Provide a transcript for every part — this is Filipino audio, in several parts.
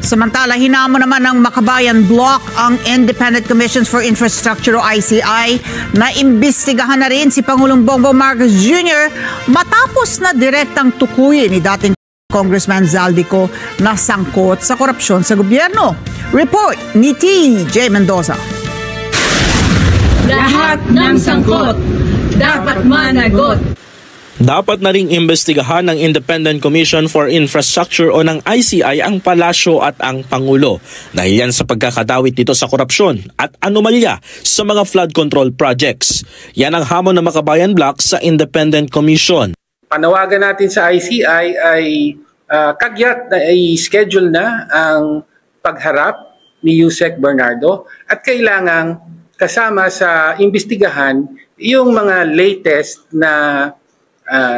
Samantala, hinamon naman ng Makabayan Bloc ang Independent Commissions for Infrastructure o ICI na imbestigahan na rin si Pangulong Bongbong Marcos Jr. matapos na direktang tukuyin ni dating Congressman Zaldico na sangkot sa korupsyon sa gobyerno. Report ni TJ Mendoza. Lahat ng sangkot dapat managot. Dapat na ring imbestigahan ng Independent Commission for Infrastructure o ng ICI ang palasyo at ang Pangulo dahil yan sa pagkakadawit dito sa korupsyon at anomalya sa mga flood control projects. Yan ang hamon ng Makabayan Bloc sa Independent Commission. Panawagan natin sa ICI ay kagyat na i-schedule na ang pagharap ni Yusek Bernardo at kailangang kasama sa imbestigahan yung mga latest na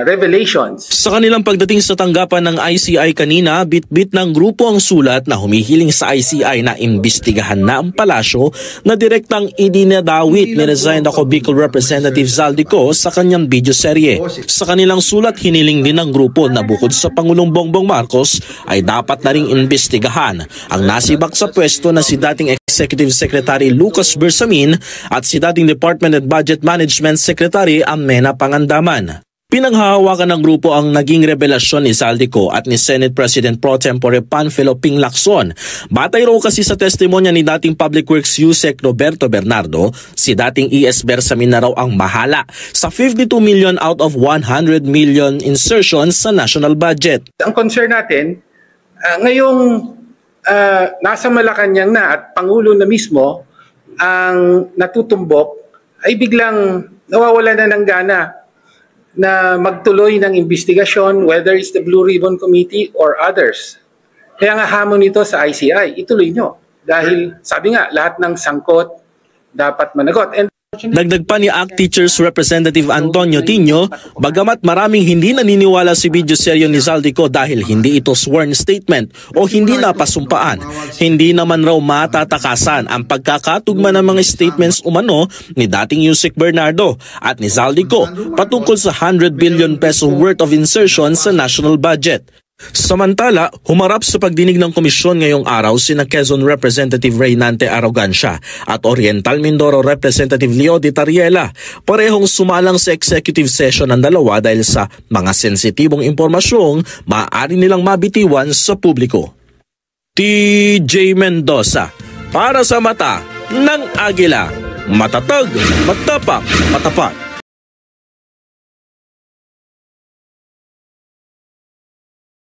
revelations. Sa kanilang pagdating sa tanggapan ng ICI kanina, bit-bit ng grupo ang sulat na humihiling sa ICI na imbestigahan na ang palasyo na direktang idinadawit ni resigned ako Bicol Representative Zaldico sa kanyang video serye. Sa kanilang sulat, hiniling din ng grupo na bukod sa Pangulong Bongbong Marcos ay dapat na ring imbestigahan ang nasibak sa pwesto na si dating Executive Secretary Lucas Bersamin at si dating Department of Budget Management Secretary Amena Pangandaman. Pinanghahawakan ng grupo ang naging revelasyon ni Zaldico at ni Senate President Pro Tempore Panfilo Ping Lacson. Batay raw kasi sa testimonya ni dating Public Works Yusek Roberto Bernardo, si dating ES Bersamin na raw ang mahala sa 52 million out of 100 million insertions sa national budget. Ang concern natin, ngayong nasa Malacanang na at Pangulo na mismo ang natutumbok, ay biglang nawawala na ng gana na magtuloy ng investigasyon, whether it's the Blue Ribbon Committee or others. Kaya nga hamon nito sa ICI, ituloy nyo. Dahil sabi nga, lahat ng sangkot dapat managot. Dagdag pa ni ACT Teachers Representative Antonio Tino, bagamat maraming hindi naniniwala si video serye ni Zaldico dahil hindi ito sworn statement o hindi napasumpaan, hindi naman raw matatakasan ang pagkakatugma ng mga statements umano ni dating Yusek Bernardo at ni Zaldico patungkol sa 100 billion peso worth of insertion sa national budget. Samantala, humarap sa pagdinig ng komisyon ngayong araw sina Quezon Representative Reynante Arrogancia at Oriental Mindoro Representative Leo de Tariela. Parehong sumalang sa executive session ng dalawa dahil sa mga sensitibong impormasyong maaari nilang mabitiwan sa publiko. TJ Mendoza, para sa mata ng Agila, matatag, matapak, matapat.